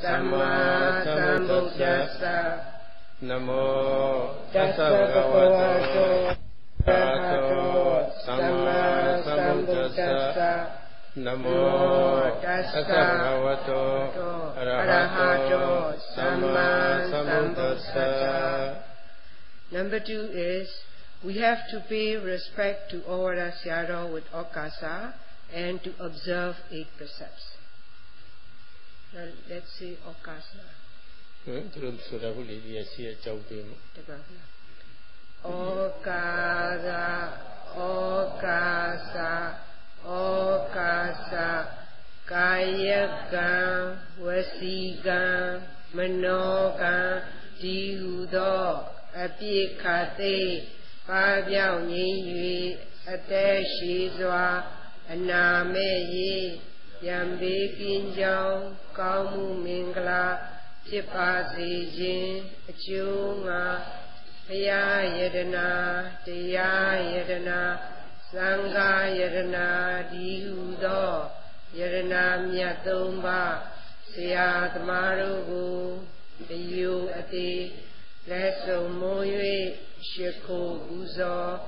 Samma Sambuddhassa. Namo Tassa Bhagavato Arahato Samma Sambuddhassa. Namo Tassa Bhagavato Arahato Samma Sambuddhassa. Number 2 is, we have to pay respect to Theravada Sayadaw with okasa and to observe 8 precepts. Now, let's say okasa. Okasa, okasa, okasa, kayakam, vasigam, manokam, dihudo, apikate, pabyao nyingyu, ateshi zwa, aname Yambe Kinjao, Kaumu Mingla, Tipasi Jin, Achunga, Paya Yedana, Teya Yedana, Sanga Yedana, Dihudo, Yedana Myatumba, Siya Tamarugu, Yu Ati, Leso Moye, Shiko Uzo,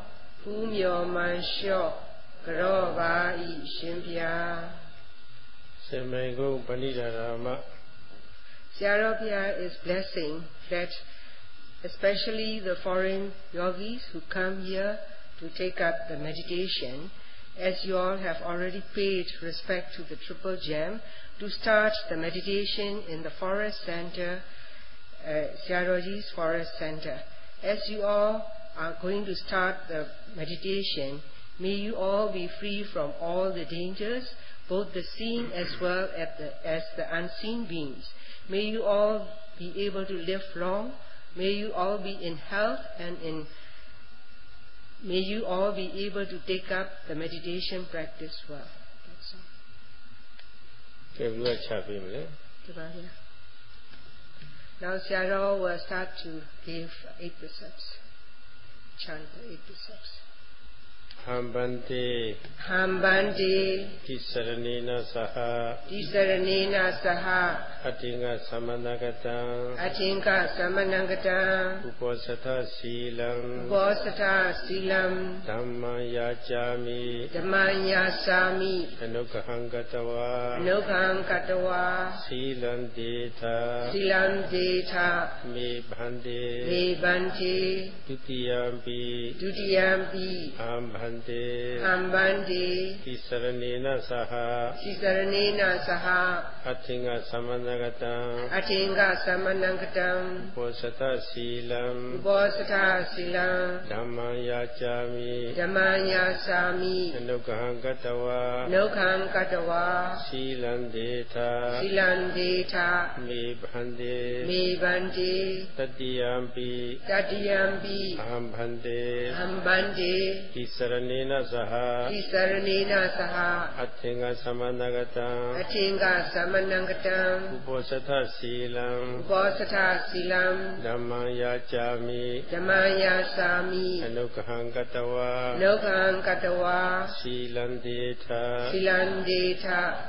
Pumyo Mansho, Karoba I Shimpia. Sayadaw is blessing that especially the foreign yogis who come here to take up the meditation, as you all have already paid respect to the Triple Gem, to start the meditation in the forest center, Sayadawji's forest center. As you all are going to start the meditation, may you all be free from all the dangers, both the seen as well as the unseen beings. May you all be able to live long. May you all be in health and may you all be able to take up the meditation practice well. That's all. Now Sayadaw will start to give 8 precepts. Chant the 8 precepts. Hambante Tisaranena Saha Atinga Samanagatam Uposata Silam Dhamma Yachami Anukahangatawa Silam Deta Me Bhante Dutiyampi Hambante Tisaranena Saha Atinga Samanagatam Uposata Silam Dhamma Yachami Anukahangatawa Silam Deta Me Bhante Tatiyampi Hambante Tisaranena Saha Atinga Samanagatam Uposata Silam Dhamma Yachami Anukahangatawa Silam Deta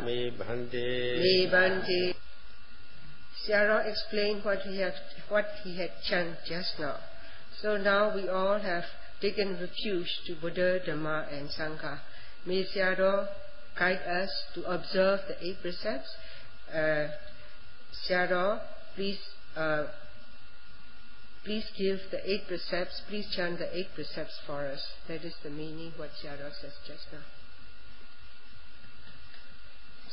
Me Bhante. Sayadaw explained what he had chanted just now. So now we all have taken refuge to Buddha, Dhamma and Sangha. May Sayadaw guide us to observe the 8 precepts. Sayadaw, please give the 8 precepts. Please chant the 8 precepts for us. That is the meaning what Sayadaw says just now.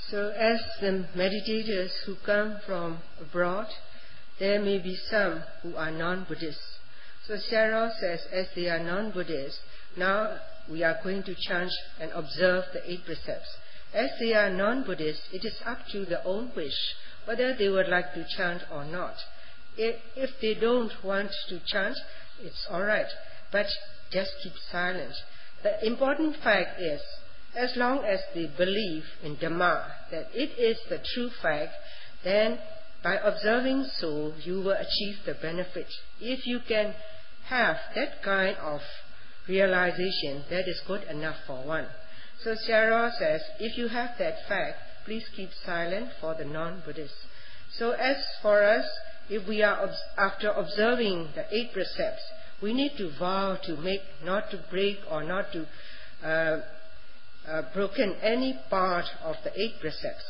So as the meditators who come from abroad, there may be some who are non-Buddhists. So Sayadaw says, as they are non-Buddhists, now we are going to chant and observe the 8 precepts. As they are non-Buddhists, it is up to their own wish whether they would like to chant or not. If they don't want to chant, it's all right, but just keep silent. The important fact is, as long as they believe in Dhamma, that it is the true fact, then by observing so, you will achieve the benefit. If you can have that kind of realization, that is good enough for one. So Sayadaw says, if you have that fact, please keep silent for the non-Buddhists. So as for us, if we are after observing the 8 precepts, we need to vow to make, not to break or not to broken any part of the 8 precepts.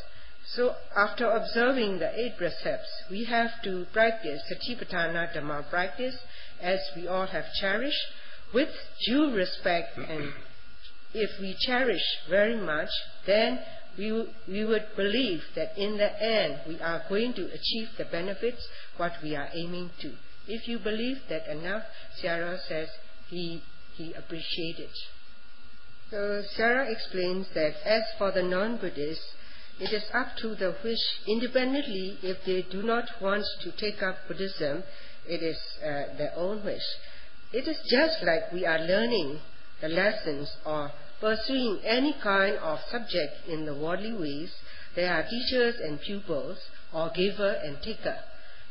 So after observing the 8 precepts, we have to practice Satipatthana Dhamma practice, as we all have cherished, with due respect. And if we cherish very much, then we would believe that in the end we are going to achieve the benefits what we are aiming to. If you believe that enough, Sayadaw says he appreciated. So Sayadaw explains that as for the non-Buddhists, it is up to the wish independently. If they do not want to take up Buddhism, it is their own wish. It is just like we are learning the lessons or pursuing any kind of subject in the worldly ways. There are teachers and pupils, or giver and taker.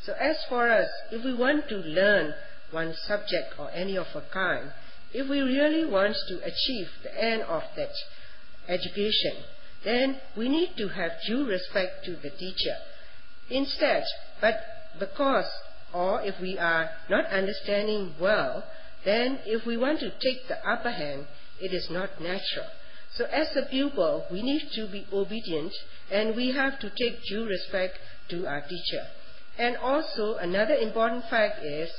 So as for us, if we want to learn one subject or any of a kind, if we really want to achieve the end of that education, then we need to have due respect to the teacher. Instead, but because, or if we are not understanding well, then if we want to take the upper hand, it is not natural. So as a pupil, we need to be obedient, and we have to take due respect to our teacher. And also another important fact is,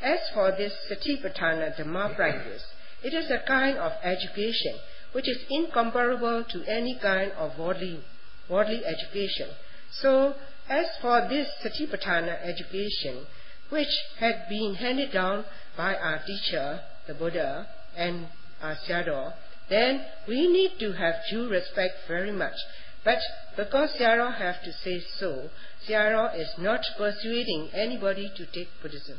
as for this Satipatthana Dhamma practice, it is a kind of education which is incomparable to any kind of worldly education. So as for this Satipatthana education, which had been handed down by our teacher, the Buddha, and our Sayadaw, then we need to have due respect very much. But because Sayadaw have to say so, Sayadaw is not persuading anybody to take Buddhism.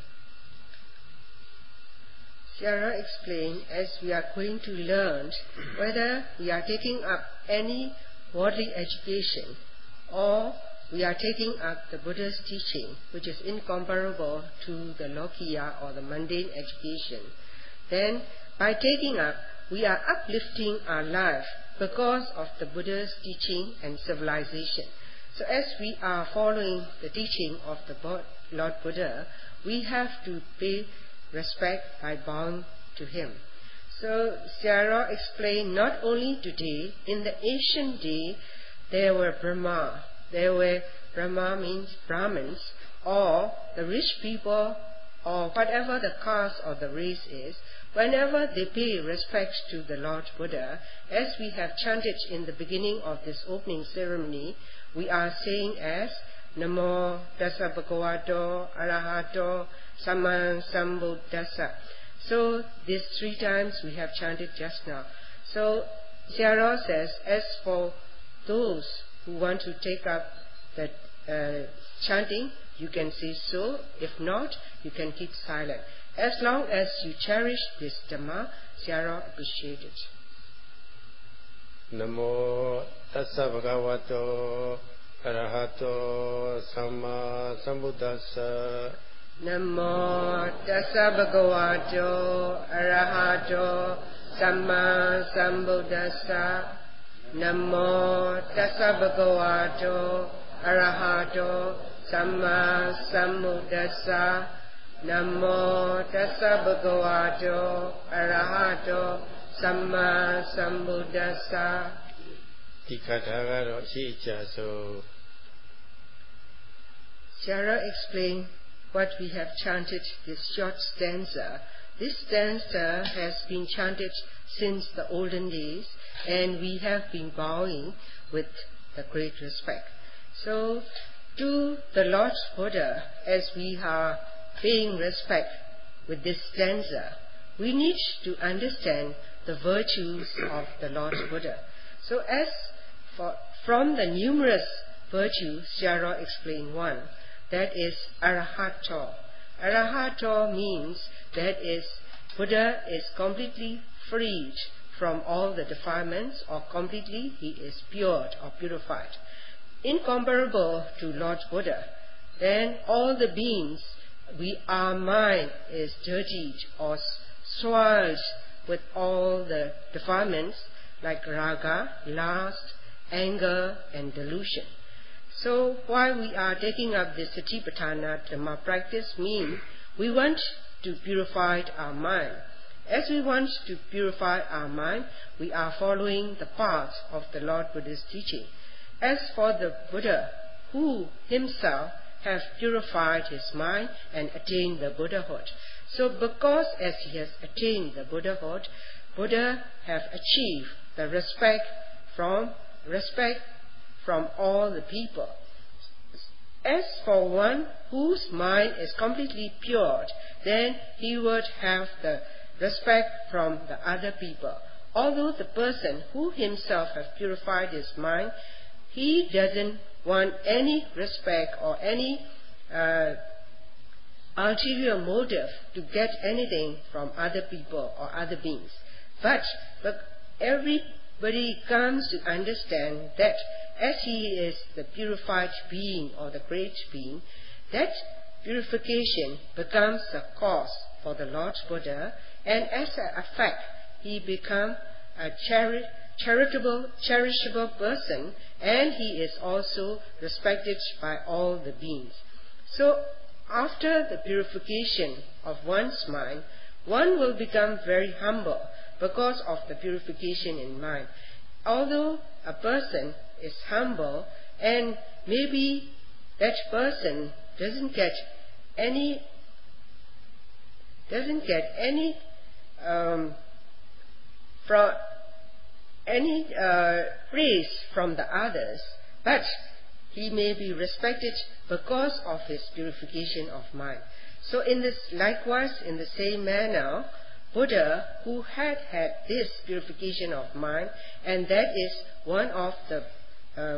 Sayadaw explained, as we are going to learn, whether we are taking up any worldly education or we are taking up the Buddha's teaching, which is incomparable to the Lokiya or the mundane education, then by taking up, we are uplifting our life because of the Buddha's teaching and civilization. So as we are following the teaching of the Lord Buddha, we have to pay respect by bowing to him. So Sayadaw explained, not only today, in the ancient day, there were Brahma. Brahma means Brahmins, or the rich people, or whatever the caste or the race is. Whenever they pay respect to the Lord Buddha, as we have chanted in the beginning of this opening ceremony, we are saying as Namo Tassa Bhagavato Arahato Samma Sambuddhassa. So these 3 times we have chanted just now. So Sayadaw says, as for those who want to take up the chanting, you can say so. If not, you can keep silent. As long as you cherish this Dhamma, Sayadaw appreciates it. Namo Tassa Bhagavato Arahato Samma Sambuddhassa. Namo Tassa Bhagavato Arahato Samma Sambuddhassa. Namo Tassa Bhagavato Arahato Samma Sambuddhassa. Namo Tassa Bhagavato Arahato Samma Sambuddhassa. Tikatagaro Shichaso. Sayadaw explained what we have chanted, this short stanza. This stanza has been chanted since the olden days, and we have been bowing with the great respect. So, to the Lord Buddha, as we are paying respect with this stanza, we need to understand the virtues of the Lord Buddha. So as from the numerous virtues, Sayadaw explained one, that is Arahato. Arahato means that is Buddha is completely freed from all the defilements, or completely he is pure or purified. Incomparable to Lord Buddha, then all the beings, our mind is dirtied or soiled with all the defilements like raga, lust, anger and delusion. So while we are taking up this Satipatthana Dhamma practice, means we want to purify our mind. As we want to purify our mind, we are following the path of the Lord Buddha's teaching. As for the Buddha, who himself has purified his mind and attained the Buddhahood. So because as he has attained the Buddhahood, Buddha have achieved the respect from all the people. As for one whose mind is completely pure, then he would have the respect from the other people. Although the person who himself has purified his mind, he doesn't want any respect or any ulterior motive to get anything from other people or other beings. But everybody comes to understand that as he is the purified being or the great being, that purification becomes the cause for the Lord Buddha, and as an effect, he becomes a cherishable person, and he is also respected by all the beings. So, after the purification of one's mind, one will become very humble because of the purification in mind. Although a person is humble, and maybe that person doesn't get any praise from the others, but he may be respected because of his purification of mind. So likewise, in the same manner, Buddha, who had this purification of mind, and that is one of the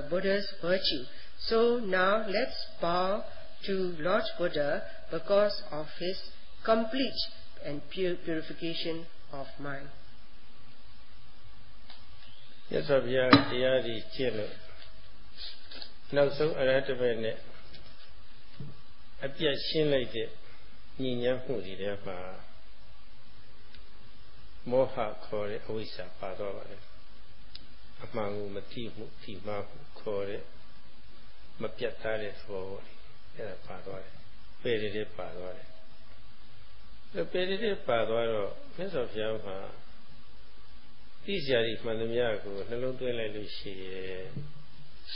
Buddha's virtue. So now let's bow to Lord Buddha because of his complete and pure purification of mind. Yes, Abhya, Tiyari, Chilo. Now, so Anapana, Abhya Shin like it, Nina Hudi, therefore, Moha Kore, Awisa, Padova, Amangu Matimu, Timahu, Kore, Mapiatare for Padore, Pere Padore. The Pere Padoro, Miss of Yama. These are if Manamiago, no longer like Lucy,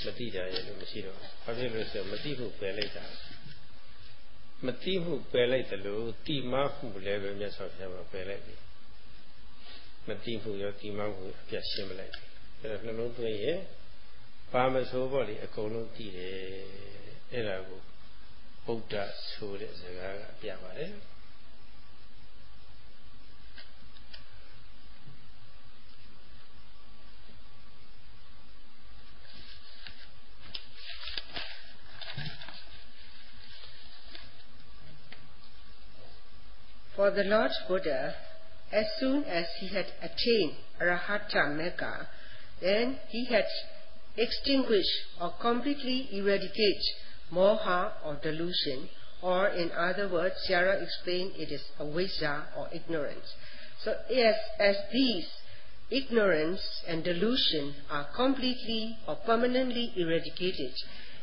Matida, Machino, Pavilos, Matihu Peleta. Matihu Peleta, Timahu, level, Miss of Yama Peleti. Matihu, your Timahu, Piasimilati. There are no longer here. Farmers over a colon tea, Erago, Buddha, so there's a Piavare. For the Lord Buddha, as soon as he had attained Arahata Mega, then he had extinguished or completely eradicated moha or delusion, or in other words, Sayadaw explained it is avijja or ignorance. So as these ignorance and delusion are completely or permanently eradicated,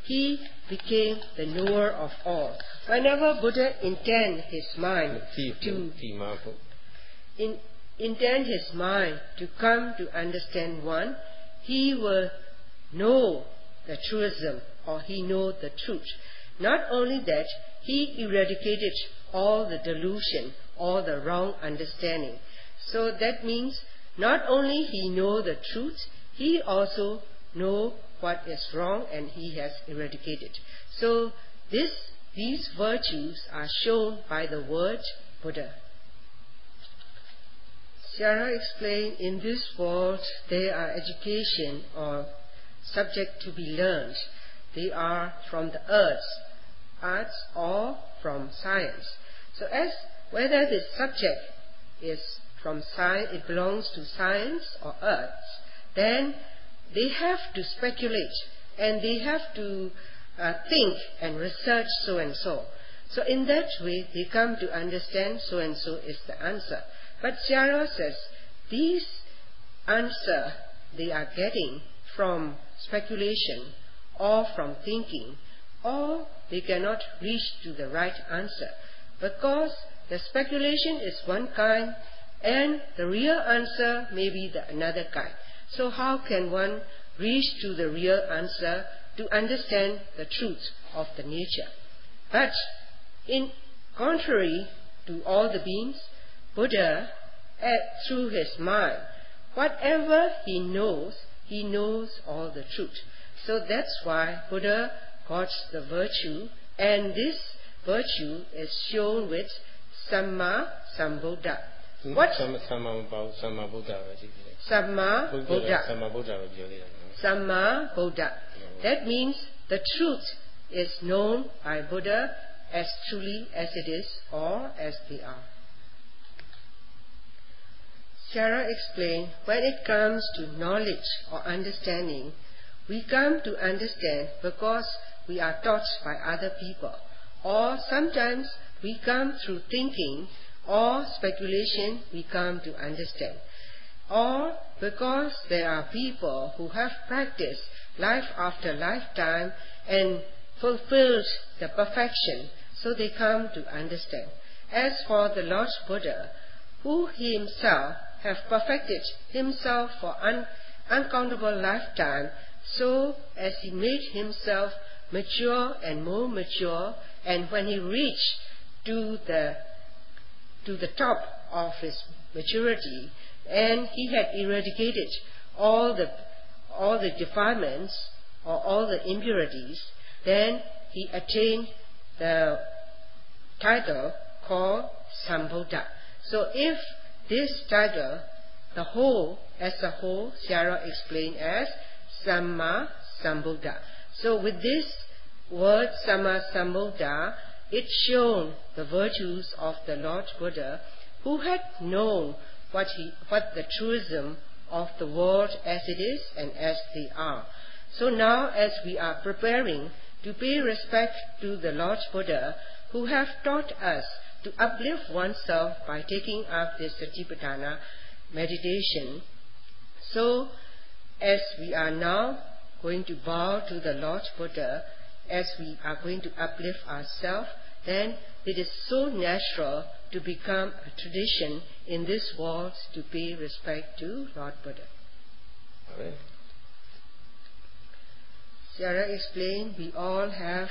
he became the knower of all. Whenever Buddha intend his mind to come to understand one, he will know the truism, or he know the truth. Not only that, he eradicated all the delusion, all the wrong understanding. So that means not only he know the truth, he also know what is wrong, and he has eradicated. So these virtues are shown by the word Buddha. Sayadaw explained, in this world there are education or subject to be learned. They are from the arts or from science. So as whether the subject is from science, it belongs to science or arts, then they have to speculate and they have to think and research so and so. So in that way they come to understand so and so is the answer. But Sayadaw says these answer they are getting from speculation or from thinking, or they cannot reach to the right answer, because the speculation is one kind and the real answer may be another kind. So how can one reach to the real answer to understand the truth of the nature? But in contrary to all the beings, Buddha, through his mind, whatever he knows all the truth. So that's why Buddha got the virtue, and this virtue is shown with Samma Sambuddha. What? Samma Buddha. Samma Buddha. That means the truth is known by Buddha as truly as it is or as they are. Sarah explained, when it comes to knowledge or understanding, we come to understand because we are taught by other people, or sometimes we come through thinking or speculation we come to understand, or because there are people who have practiced life after lifetime and fulfilled the perfection, so they come to understand. As for the Lord Buddha, who he himself have perfected himself for uncountable lifetime, so as he made himself mature and more mature, and when he reached to the top of his maturity, and he had eradicated all the defilements or all the impurities, then he attained the title called Sambuddha. So if this title, the whole, as a whole, Sarah explained as Samma Sambuddha. So with this word Samma Sambuddha, it's shown the virtues of the Lord Buddha, who had known what the truism of the world as it is and as they are. So now, as we are preparing to pay respect to the Lord Buddha, who have taught us to uplift oneself by taking up this Satipatthana meditation, so as we are now going to bow to the Lord Buddha, as we are going to uplift ourselves, then it is so natural to become a tradition in this world to pay respect to Lord Buddha. Right. Sarah explained, we all have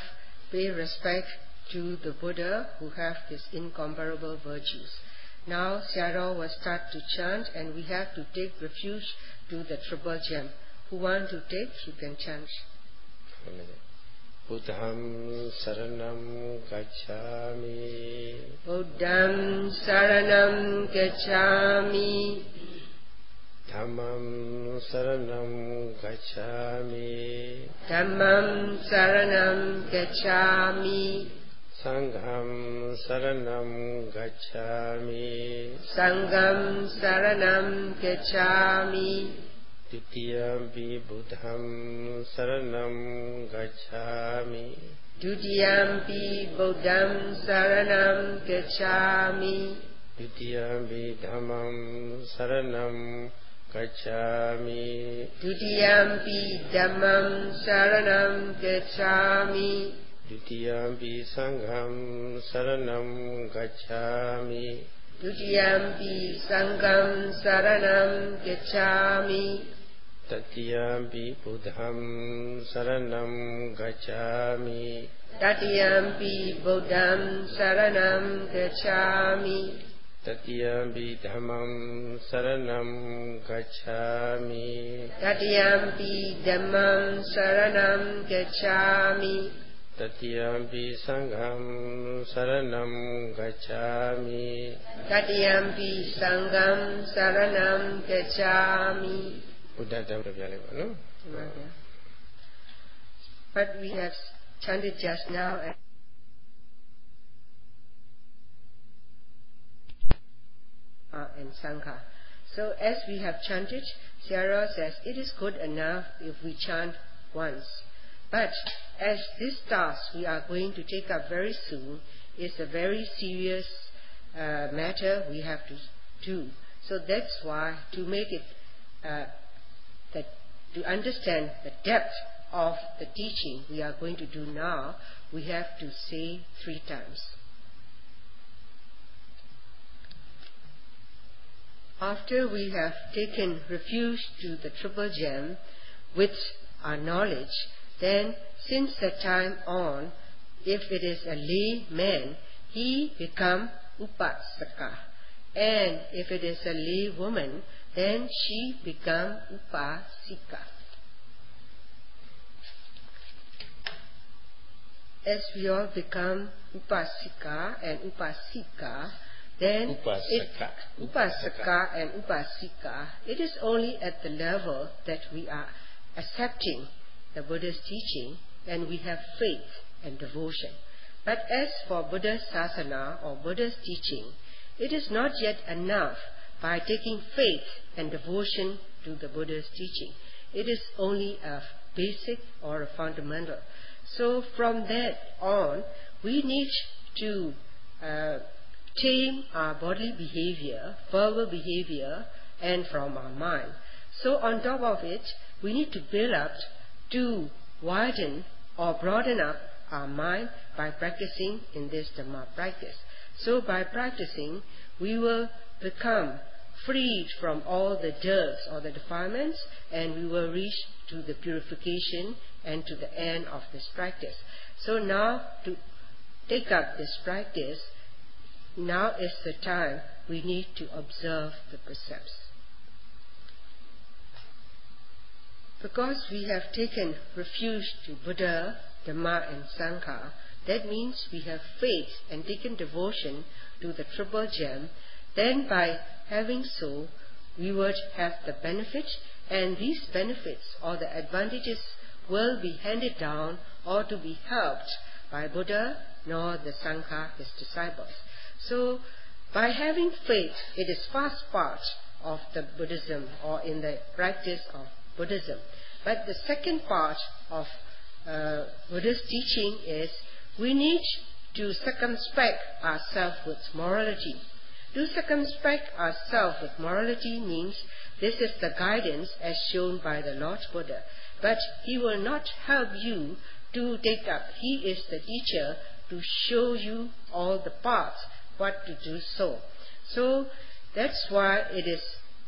pay respect to the Buddha who have his incomparable virtues. Now Sarah will start to chant, and we have to take refuge to the triple gem. Who want to take, you can chant. Buddham Saranam Gacchami. Buddham Saranam Gacchami. Dhammam Saranam Gacchami. Dhammam Saranam Gacchami. Sangham Saranam Gacchami. Sangham Saranam Gacchami. Dutiyampi Buddham Saranam Gacchami. Dutiyampi Buddham Saranam Gacchami. Dutiyampi Dhammam Saranam Gacchami. Dutiyampi Dhammam Saranam Gacchami. Dutiyampi Sangham Saranam Gacchami. Dutiyampi Sangham Saranam Gacchami. Tatiyampi Buddham Saranam Gacchami. Tatiyampi Buddham Saranam Gacchami. Tatiyampi Dhammam Saranam Gacchami. Tatiyampi Dhammam Saranam Gacchami. Tatiyampi Sangham Saranam Gacchami. Tatiyampi Sangham Saranam Gacchami. Buddha Dhamma, no? But we have chanted just now and Sangha. So as we have chanted, Sarah says it is good enough if we chant once. But as this task we are going to take up very soon is a very serious matter we have to do. So that's why, to make it to understand the depth of the teaching we are going to do now, we have to say 3 times. After we have taken refuge to the Triple Gem with our knowledge, then since that time on, if it is a layman, he become Upasaka. And if it is a lay woman, then she become Upasika. As we all become Upasika and Upasika, then Upasaka and Upasika, it is only at the level that we are accepting the Buddha's teaching and we have faith and devotion. But as for Buddha's sasana or Buddha's teaching, it is not yet enough by taking faith and devotion to the Buddha's teaching. It is only a basic or a fundamental. So from that on, we need to tame our bodily behavior, verbal behavior, and from our mind. So on top of it, we need to build up to widen or broaden up our mind by practicing in this Dhamma practice. So by practicing, we will become freed from all the dirts or the defilements, and we will reach to the purification and to the end of this practice. So now to take up this practice, now is the time we need to observe the precepts. Because we have taken refuge to Buddha, Dhamma and Sangha, that means we have faith and taken devotion to the Triple Gem, then by having so, we would have the benefits, and these benefits or the advantages will be handed down or to be helped by Buddha nor the Sangha, his disciples. So, by having faith, it is first part of the Buddhism or in the practice of Buddhism. But the second part of Buddha's teaching is we need to circumspect ourselves with morality. To circumspect ourselves with morality means this is the guidance as shown by the Lord Buddha. But he will not help you to take up. He is the teacher to show you all the paths, what to do so. So that's why it is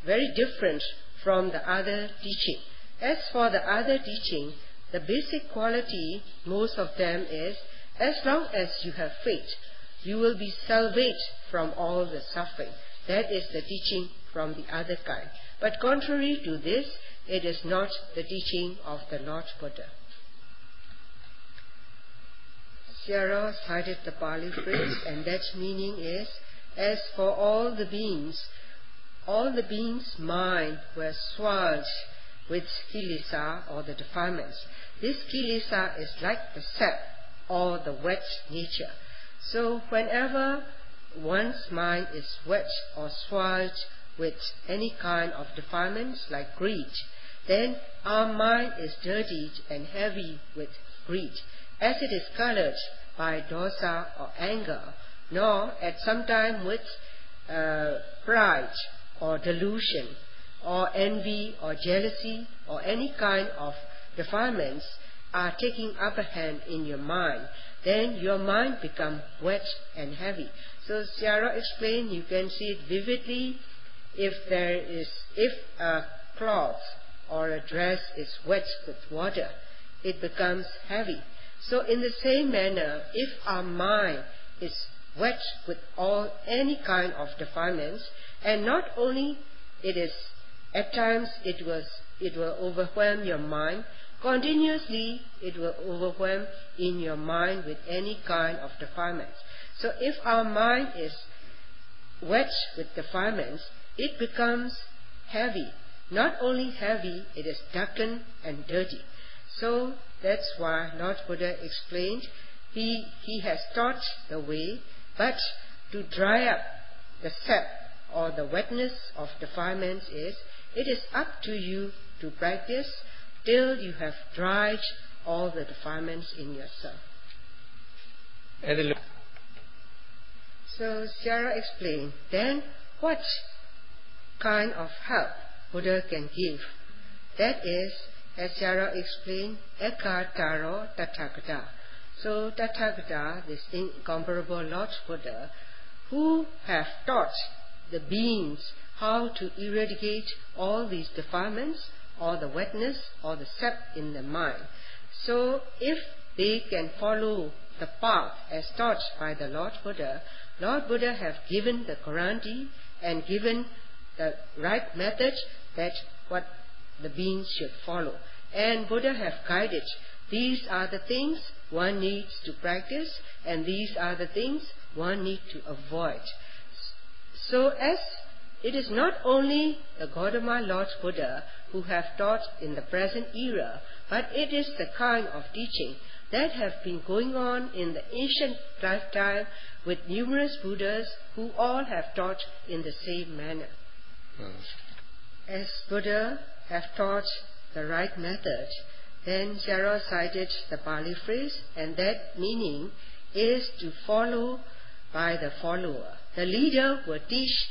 very different from the other teaching. As for the other teaching, the basic quality, most of them is, as long as you have faith, you will be salvaged from all the suffering. That is the teaching from the other kind. But contrary to this, it is not the teaching of the Lord Buddha. Sayadaw cited the Pali phrase, and that meaning is, as for all the beings' mind were swelled with kilesa or the defilements. This kilesa is like the sap or the wet nature. So whenever one's mind is wet or swelled with any kind of defilements like greed, then our mind is dirtied and heavy with greed, as it is colored by dosa or anger, nor at some time with pride or delusion or envy or jealousy or any kind of defilements are taking upper hand in your mind. Then your mind becomes wet and heavy. So Sayadaw explained, you can see it vividly. If a cloth or a dress is wet with water, it becomes heavy. So in the same manner, if our mind is wet with any kind of defilements, and not only it is, at times it will overwhelm your mind, continuously it will overwhelm in your mind with any kind of defilements. So if our mind is wet with defilements, it becomes heavy. Not only heavy, it is darkened and dirty. So that's why Lord Buddha explained, he has taught the way, but to dry up the sap or the wetness of defilements is, it is up to you to practice till you have dried all the defilements in yourself. So Sayadaw explained, then what kind of help Buddha can give? That is, as Sayadaw explained, Ekataro Tathagata. So Tathagata, this incomparable Lord Buddha, who have taught the beings how to eradicate all these defilements, or the wetness, or the sap in the mind. So if they can follow the path as taught by the Lord Buddha have given the guarantee and given the right method that what the beings should follow. And Buddha have guided. These are the things one needs to practice, and these are the things one needs to avoid. So as it is not only the Gautama Lord Buddha who have taught in the present era, but it is the kind of teaching that have been going on in the ancient lifetime with numerous Buddhas who all have taught in the same manner. As Buddha have taught the right method, then Sayadaw cited the Pali phrase, and that meaning is to follow by the follower. The leader will teach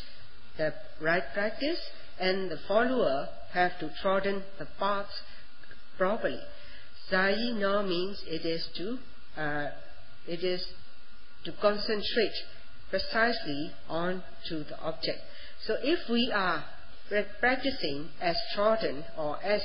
the right practice, and the follower have to trodden the path properly. Zai now means it is to concentrate precisely on to the object. So if we are practicing as trodden or as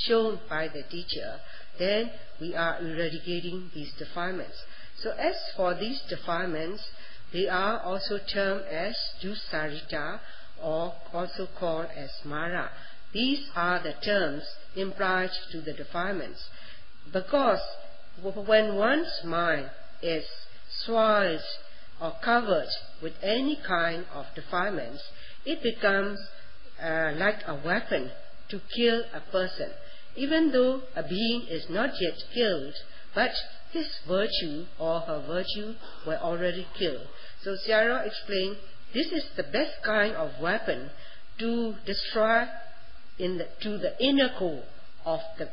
shown by the teacher, then we are eradicating these defilements. So as for these defilements, they are also termed as dusarita, or also called as mara. These are the terms implied to the defilements, because when one's mind is swathed or covered with any kind of defilements, it becomes like a weapon to kill a person, even though a being is not yet killed, but his virtue or her virtue were already killed. So Sayadaw explained, this is the best kind of weapon to destroy to the inner core of the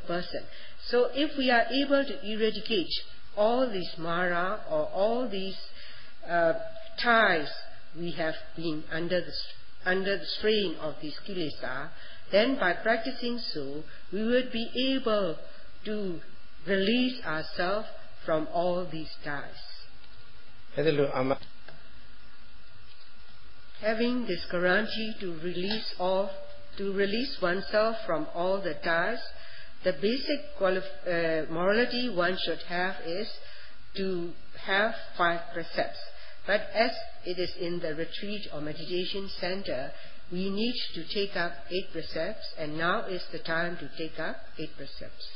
person. So if we are able to eradicate all these mara or all these ties we have been under the strain of these kilesa, then by practicing so, we would be able to release ourselves from all these ties. Having this guarantee to release oneself from all the ties, the basic morality one should have is to have 5 precepts. But as it is in the retreat or meditation center, we need to take up 8 precepts, and now is the time to take up 8 precepts.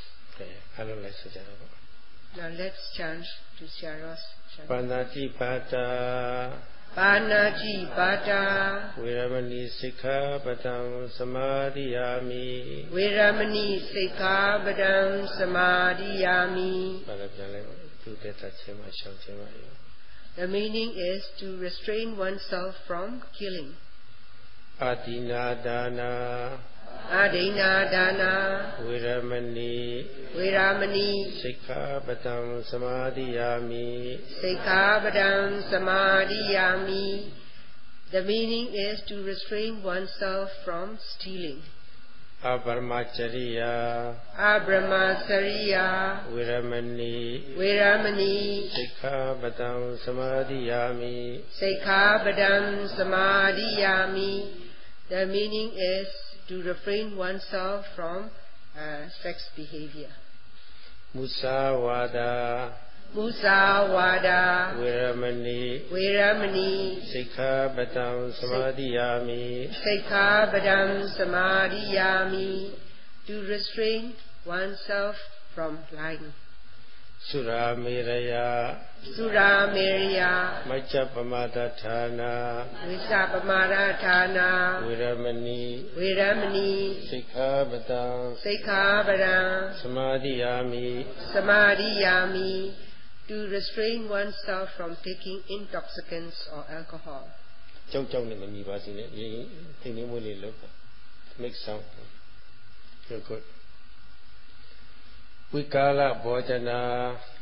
Now let's chant to Sayadaw's chant. Paṇḍitā Viramani Sikkhapadam Samadhiyami. Viramani Sikkhapadam Samadhiyami. The meaning is to restrain oneself from killing. Adinādana Viramani Sikkhapadam Samadhiyami. The meaning is to restrain oneself from stealing. Abrahmacharya Viramani Sikkhapadam Samadhiyami. The meaning is to refrain oneself from sex behavior. Musāvāda Viramani Sikkhapadam Samadhiyami. To restrain oneself from lying. Suramiraya Majjapamadatthana Viramani Sikkhapadam Samadhiyami. To restrain oneself from taking intoxicants or alcohol. Make sound. You're good. Vikala bhojana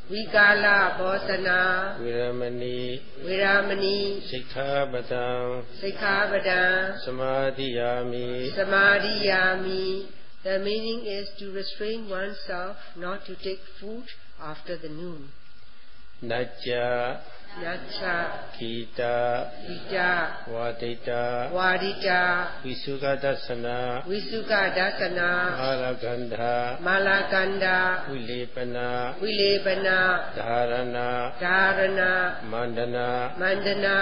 Vikala Bosana Viramani Viramani Sikkhapadam Sikkhapadam Samadhiyami. Samadhiyami. The meaning is to restrain oneself not to take food after the noon. Najja Nacha Kita Kita Vadita Vadita Visukadasana Visukadasana Malagandha Malaganda Vilepana Vilepana Dharana Dharana Mandana Mandana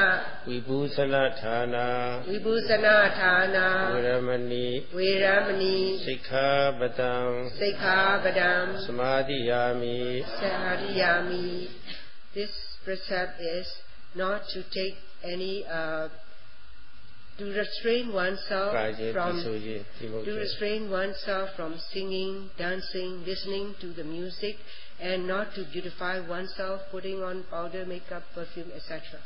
Vibhusana Thana Vibhusana Thana Viramani Viramani Sikkhapadam Sikkhapadam Samadhiyami. Samadhiyami. This precept is not to take any to restrain oneself from singing, dancing, listening to the music, and not to beautify oneself, putting on powder, makeup, perfume, etc.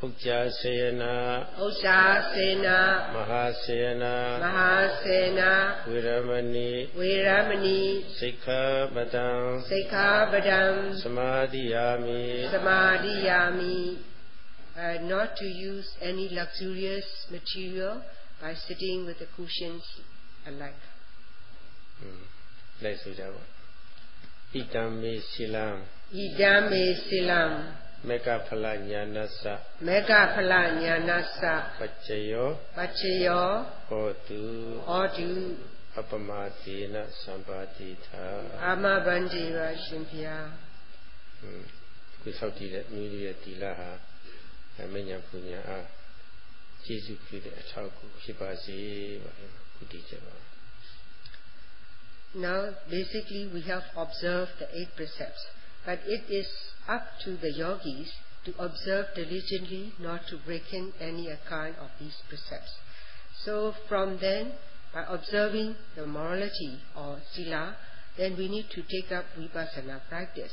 Ujjasena Ujjasena Mahasena Mahasena Viramani Sikkhapadam Samadhiyami. Samadhiyami. Not to use any luxurious material by sitting with the cushions alike. Let's do that one. Idame Silam Mega Phala Jnanassa Pachayo Hotu Apamadena Sambadita Amabandira Shimpya. We thought that Nuria Tilaha Amenya Punya Jesus Christ Ataku Shibasi Kudijava. Now, basically, we have observed the 8 precepts, but it is up to the yogis to observe diligently, not to break in any account of these precepts. So, from then, by observing the morality or sila, then we need to take up Vipassana practice,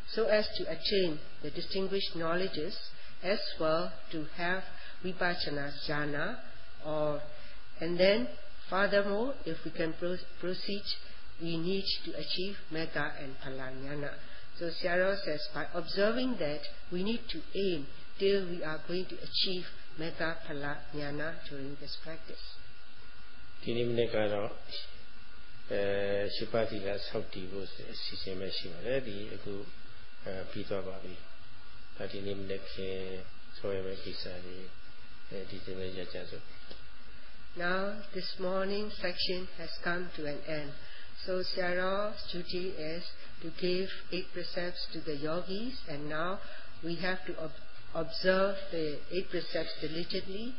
so as to attain the distinguished knowledges, as well to have Vipassana jhana, and then, furthermore, if we can proceed, we need to achieve Metta and Phala Jnana. So Sayadaw says, by observing that, we need to aim till we are going to achieve Metta Phala Jnana during this practice. Dinimnekaro Shipatila Sauti was Sisemeshima, the Agu Pita Babi. Dinimnek Soyamekisari, Dizimajazo. Now, this morning's section has come to an end. So Sayadaw's duty is to give 8 precepts to the yogis, and now we have to observe the 8 precepts diligently,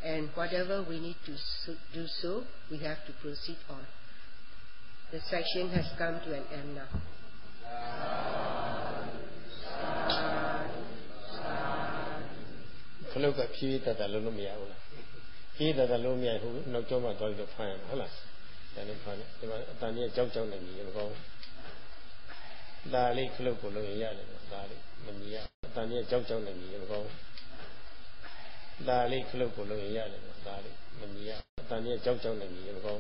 and whatever we need to do so, we have to proceed on. The section has come to an end now. Kaloka Pita Dalumia. Either the Lumia who no Joma going to find Hala. Tanya Jojo and you go. Dali Klupu Yali, Dali, Mania, Tanya Jojo and you go. Dali Klupu Yali, Dali, Mania, Tanya Jojo and you go.